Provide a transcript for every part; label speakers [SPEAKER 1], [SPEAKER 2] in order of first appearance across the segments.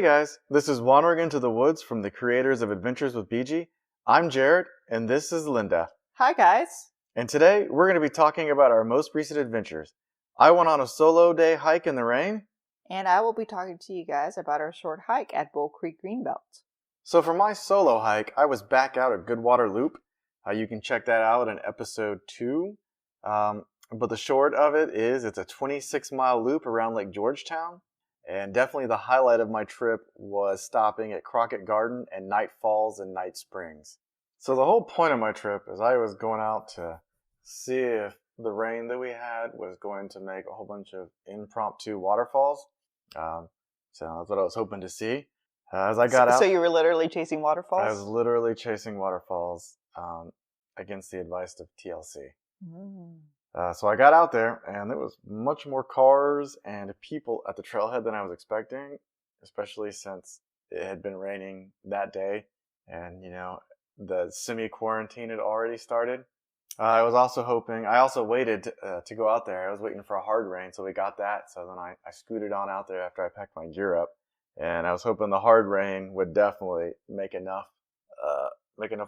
[SPEAKER 1] Hey guys, this is Wandering into the Woods from the creators of Adventures with BG. I'm Jarrett, and this is Linda.
[SPEAKER 2] Hi, guys.
[SPEAKER 1] And today we're going to be talking about our most recent adventures. I went on a solo day hike in the rain.
[SPEAKER 2] And I will be talking to you guys about our short hike at Bull Creek Greenbelt.
[SPEAKER 1] So for my solo hike, I was back out at Goodwater Loop. You can check that out in episode 2. But the short of it is it's a 26-mile loop around Lake Georgetown. And definitely the highlight of my trip was stopping at Crockett Garden and Night Falls and Night Springs. So the whole point of my trip is I was going out to see if the rain that we had was going to make a whole bunch of impromptu waterfalls. So that's what I was hoping to see. As I got out...
[SPEAKER 2] So you were literally chasing waterfalls?
[SPEAKER 1] I was literally chasing waterfalls against the advice of TLC. So I got out there, and there was much more cars and people at the trailhead than I was expecting, especially since it had been raining that day, and, the semi-quarantine had already started. I also waited to go out there. I was waiting for a hard rain, so we got that, so then I scooted on out there after I packed my gear up, and I was hoping the hard rain would definitely make enough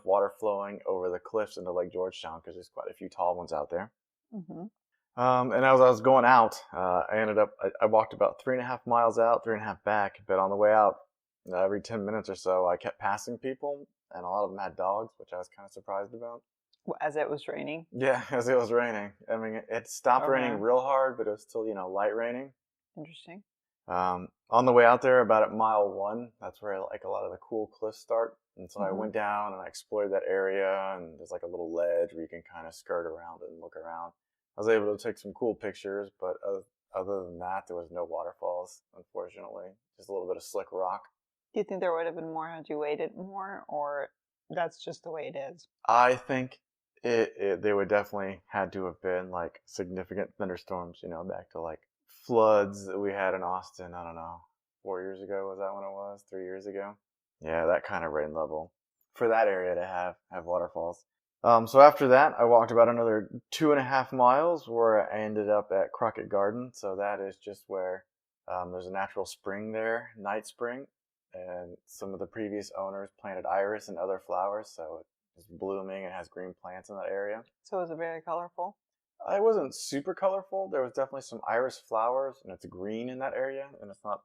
[SPEAKER 1] water flowing over the cliffs into Lake Georgetown, because there's quite a few tall ones out there.
[SPEAKER 2] Mm-hmm.
[SPEAKER 1] And as I was going out, I walked about 3.5 miles out, 3.5 back, but on the way out, every 10 minutes or so, I kept passing people, and a lot of them had dogs, which I was kind of surprised about.
[SPEAKER 2] As it was raining?
[SPEAKER 1] Yeah, as it was raining. I mean, it stopped raining real hard, but it was still, light raining.
[SPEAKER 2] Interesting.
[SPEAKER 1] On the way out there, about at mile 1, that's where a lot of the cool cliffs start. And so I went down and I explored that area, and there's like a little ledge where you can kind of skirt around and look around. I was able to take some cool pictures, but other than that, there was no waterfalls, unfortunately. Just a little bit of slick rock.
[SPEAKER 2] Do you think there would have been more had you waited more, or that's just the way it is?
[SPEAKER 1] I think they would definitely had to have been like significant thunderstorms, back to like floods that we had in Austin, I don't know, 4 years ago, was that when it was? 3 years ago? Yeah, that kind of rain level for that area to have waterfalls. So after that, I walked about another 2.5 miles where I ended up at Crockett Garden. So that is just where there's a natural spring there, Night Spring, and some of the previous owners planted iris and other flowers, so it's blooming and has green plants in that area.
[SPEAKER 2] So was it very colorful?
[SPEAKER 1] It wasn't super colorful. There was definitely some iris flowers, and it's green in that area, and it's not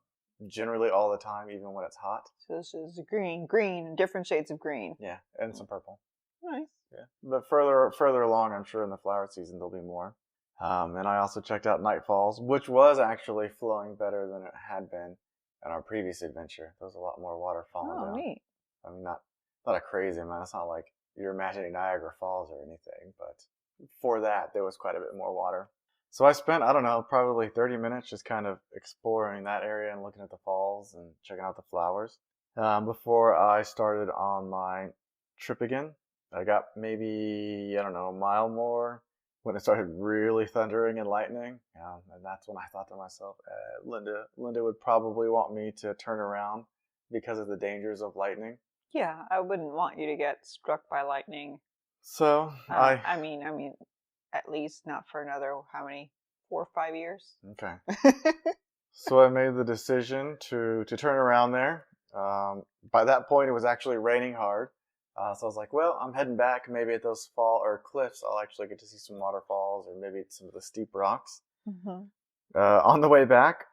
[SPEAKER 1] generally all the time, even when it's hot.
[SPEAKER 2] So this is green, different shades of green.
[SPEAKER 1] Yeah, and some purple.
[SPEAKER 2] Nice.
[SPEAKER 1] Yeah, but further along, I'm sure in the flower season there'll be more. And I also checked out Night Falls, which was actually flowing better than it had been in our previous adventure. There was a lot more water falling down.
[SPEAKER 2] Oh, neat.
[SPEAKER 1] I mean, not a crazy amount. It's not like you're imagining Niagara Falls or anything, but for that, there was quite a bit more water. So I spent, I don't know, probably 30 minutes just kind of exploring that area and looking at the falls and checking out the flowers before I started on my trip again. I got maybe, I don't know, a mile more when it started really thundering and lightning. And that's when I thought to myself, Linda would probably want me to turn around because of the dangers of lightning.
[SPEAKER 2] Yeah, I wouldn't want you to get struck by lightning.
[SPEAKER 1] So
[SPEAKER 2] I mean, at least not for another, how many, 4 or 5 years?
[SPEAKER 1] Okay. So I made the decision to turn around there. By that point, it was actually raining hard. So I was like, well, I'm heading back. Maybe at those cliffs, I'll actually get to see some waterfalls or maybe some of the steep rocks. On the way back,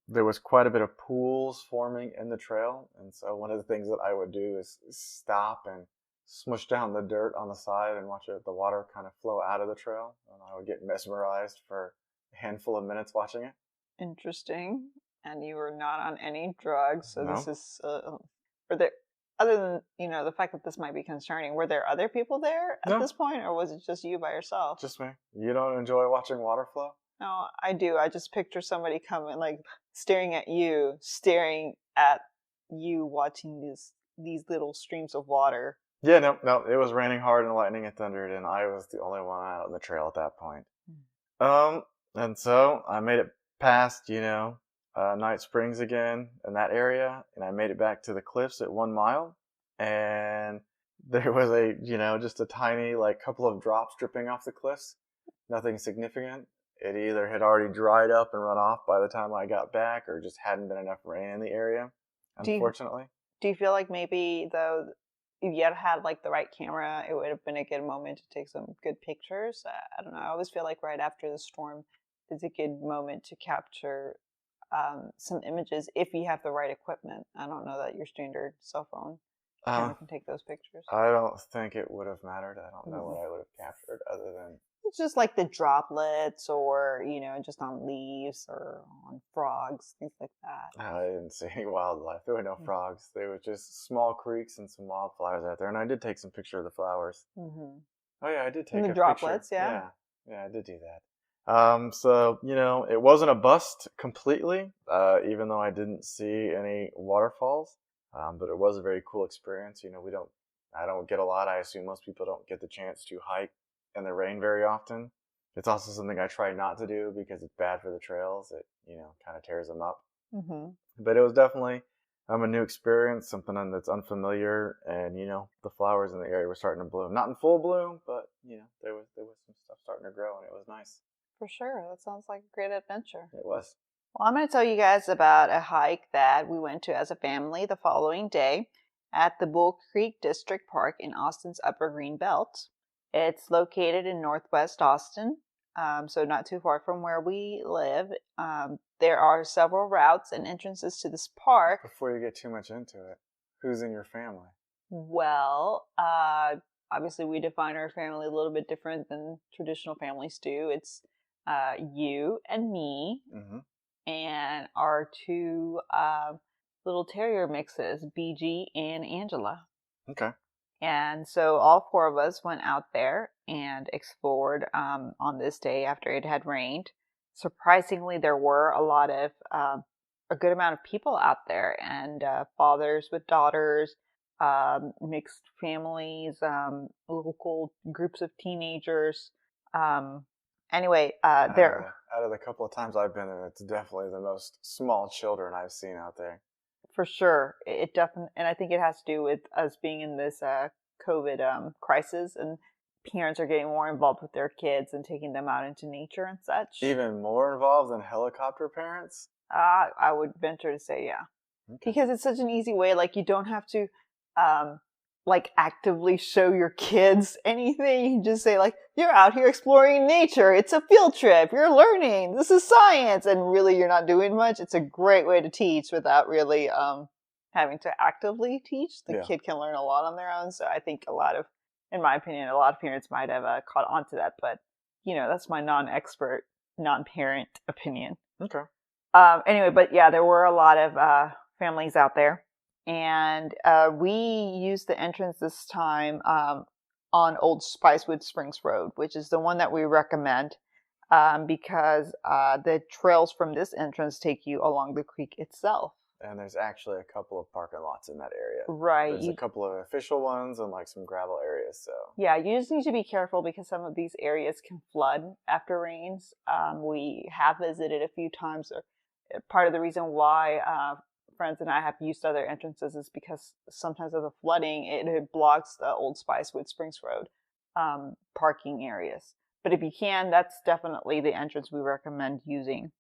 [SPEAKER 1] there was quite a bit of pools forming in the trail. And so one of the things that I would do is stop and smush down the dirt on the side and watch the water kind of flow out of the trail. And I would get mesmerized for a handful of minutes watching it.
[SPEAKER 2] Interesting. And you were not on any drugs. So
[SPEAKER 1] No.
[SPEAKER 2] This is, other than, the fact that this might be concerning, were there other people there at this point, or was it just you by yourself?
[SPEAKER 1] Just me. You don't enjoy watching water flow?
[SPEAKER 2] No, I do. I just picture somebody coming, like, staring at you, watching these little streams of water.
[SPEAKER 1] Yeah, no, it was raining hard and lightning and thundered, and I was the only one out on the trail at that point. And so I made it past, Night Springs again in that area, and I made it back to the cliffs at 1 mile, and there was just a tiny, couple of drops dripping off the cliffs. Nothing significant. It either had already dried up and run off by the time I got back, or just hadn't been enough rain in the area. unfortunately.
[SPEAKER 2] Do you feel like maybe, though, if you had like the right camera, it would have been a good moment to take some good pictures? I don't know. I always feel like right after the storm is a good moment to capture some images if you have the right equipment. I don't know that your standard cell phone camera can take those pictures.
[SPEAKER 1] I don't think it would have mattered. I don't know what I would have captured other than...
[SPEAKER 2] It's just like the droplets or, just on leaves or on frogs, things like that.
[SPEAKER 1] I didn't see any wildlife. There were no frogs. There were just small creeks and some wildflowers out there. And I did take some picture of the flowers.
[SPEAKER 2] Mm-hmm.
[SPEAKER 1] Oh, yeah, I did take
[SPEAKER 2] and the
[SPEAKER 1] a
[SPEAKER 2] droplets,
[SPEAKER 1] picture. Yeah, I did do that. So, it wasn't a bust completely, even though I didn't see any waterfalls. But it was a very cool experience. I don't get a lot. I assume most people don't get the chance to hike in the rain very often. It's also something I try not to do because it's bad for the trails. It, kind of tears them up. Mm-hmm. But it was definitely a new experience, something that's unfamiliar. And, the flowers in the area were starting to bloom. Not in full bloom, but, there was some stuff starting to grow, and it was nice.
[SPEAKER 2] For sure. That sounds like a great adventure.
[SPEAKER 1] It was.
[SPEAKER 2] Well, I'm going to tell you guys about a hike that we went to as a family the following day at the Bull Creek District Park in Austin's Upper Greenbelt. It's located in northwest Austin, so not too far from where we live. There are several routes and entrances to this park.
[SPEAKER 1] Before you get too much into it, who's in your family?
[SPEAKER 2] Well, obviously we define our family a little bit different than traditional families do. It's you and me, and our two little terrier mixes, BG and Angela.
[SPEAKER 1] Okay.
[SPEAKER 2] And so all four of us went out there and explored on this day after it had rained. Surprisingly, there were a good amount of people out there, and fathers with daughters, mixed families, local groups of teenagers. Anyway,
[SPEAKER 1] out of the couple of times I've been there, it's definitely the most small children I've seen out there.
[SPEAKER 2] For sure. It definitely, and I think it has to do with us being in this COVID crisis, and parents are getting more involved with their kids and taking them out into nature and such.
[SPEAKER 1] Even more involved than helicopter parents?
[SPEAKER 2] I would venture to say, yeah. Okay. Because it's such an easy way, like you don't have to actively show your kids anything. You can just say, like, you're out here exploring nature. It's a field trip. You're learning. This is science. And really, you're not doing much. It's a great way to teach without really having to actively teach. The kid can learn a lot on their own. So I think in my opinion, a lot of parents might have caught on to that. But, that's my non-expert, non-parent opinion.
[SPEAKER 1] Okay.
[SPEAKER 2] Anyway, but yeah, there were a lot of families out there. And we used the entrance this time on Old Spicewood Springs Road, which is the one that we recommend because the trails from this entrance take you along the creek itself.
[SPEAKER 1] And there's actually a couple of parking lots in that area.
[SPEAKER 2] Right.
[SPEAKER 1] There's a couple of official ones and some gravel areas. So
[SPEAKER 2] yeah, you just need to be careful because some of these areas can flood after rains. We have visited a few times. Part of the reason why friends and I have used other entrances is because sometimes of the flooding, it blocks the Old Spicewood Springs Road parking areas. But if you can, that's definitely the entrance we recommend using.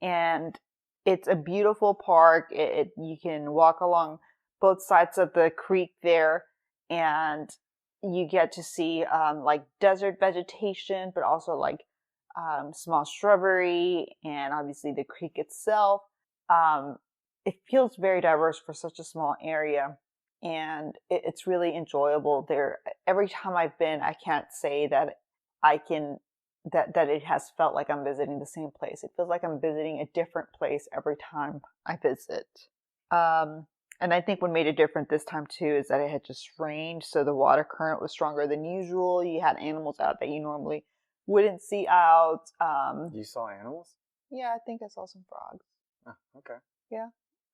[SPEAKER 2] And it's a beautiful park. You can walk along both sides of the creek there, and you get to see desert vegetation, but also small shrubbery, and obviously the creek itself. It feels very diverse for such a small area, and it's really enjoyable there. Every time I've been, I can't say that that it has felt like I'm visiting the same place. It feels like I'm visiting a different place every time I visit. And I think what made it different this time too is that it had just rained, so the water current was stronger than usual. You had animals out that you normally wouldn't see out.
[SPEAKER 1] You saw animals?
[SPEAKER 2] Yeah, I think I saw some frogs.
[SPEAKER 1] Oh, okay.
[SPEAKER 2] Yeah.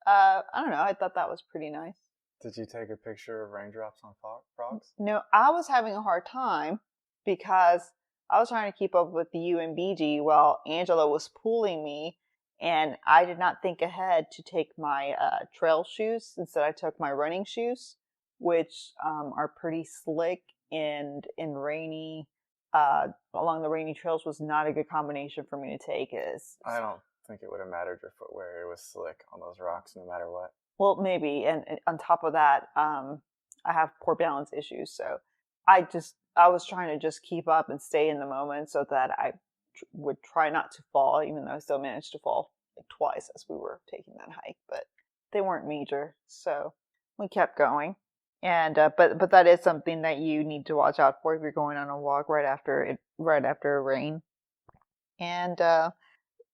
[SPEAKER 2] I don't know. I thought that was pretty nice.
[SPEAKER 1] Did you take a picture of raindrops on frogs?
[SPEAKER 2] No, I was having a hard time because I was trying to keep up with the UMBG while Angela was pulling me, and I did not think ahead to take my trail shoes. Instead, I took my running shoes, which are pretty slick and rainy. Along the rainy trails was not a good combination for me to take.
[SPEAKER 1] I don't think it would have mattered your footwear. It was slick on those rocks no matter what.
[SPEAKER 2] Well, maybe. And on top of that, I have poor balance issues. So I was trying to just keep up and stay in the moment so that I would try not to fall, even though I still managed to fall like twice as we were taking that hike, but they weren't major. So we kept going. And but that is something that you need to watch out for if you're going on a walk right after a rain. And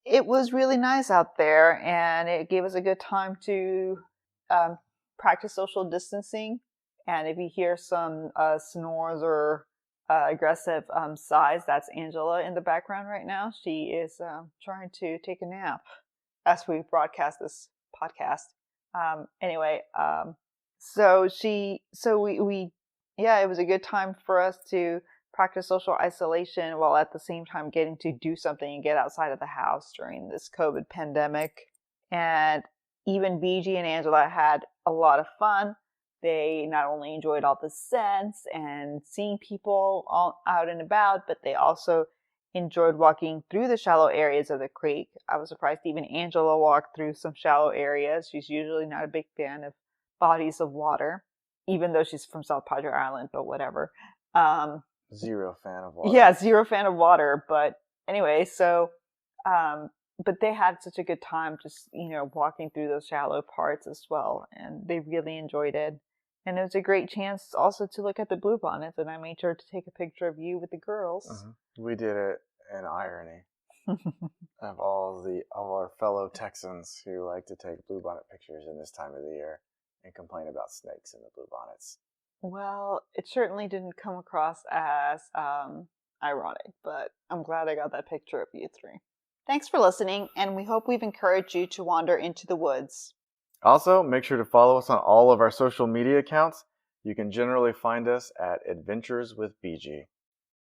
[SPEAKER 2] it was really nice out there, and it gave us a good time to um, practice social distancing. And if you hear some snores or aggressive sighs, that's Angela in the background right now. She is trying to take a nap as we broadcast this podcast. Anyway, yeah, it was a good time for us to practice social isolation while at the same time getting to do something and get outside of the house during this COVID pandemic. And even BG and Angela had a lot of fun. They not only enjoyed all the scents and seeing people all out and about, but they also enjoyed walking through the shallow areas of the creek. I was surprised even Angela walked through some shallow areas. She's usually not a big fan of bodies of water, even though she's from South Padre Island, but whatever.
[SPEAKER 1] Zero fan of water.
[SPEAKER 2] Yeah, zero fan of water. But anyway, so, but they had such a good time just, walking through those shallow parts as well. And they really enjoyed it. And it was a great chance also to look at the bluebonnets. And I made sure to take a picture of you with the girls.
[SPEAKER 1] Mm-hmm. We did it in irony of all our fellow Texans who like to take bluebonnet pictures in this time of the year and complain about snakes in the bluebonnets.
[SPEAKER 2] Well, it certainly didn't come across as ironic, but I'm glad I got that picture of you three. Thanks for listening, and we hope we've encouraged you to wander into the woods.
[SPEAKER 1] Also, make sure to follow us on all of our social media accounts. You can generally find us at Adventures with BG.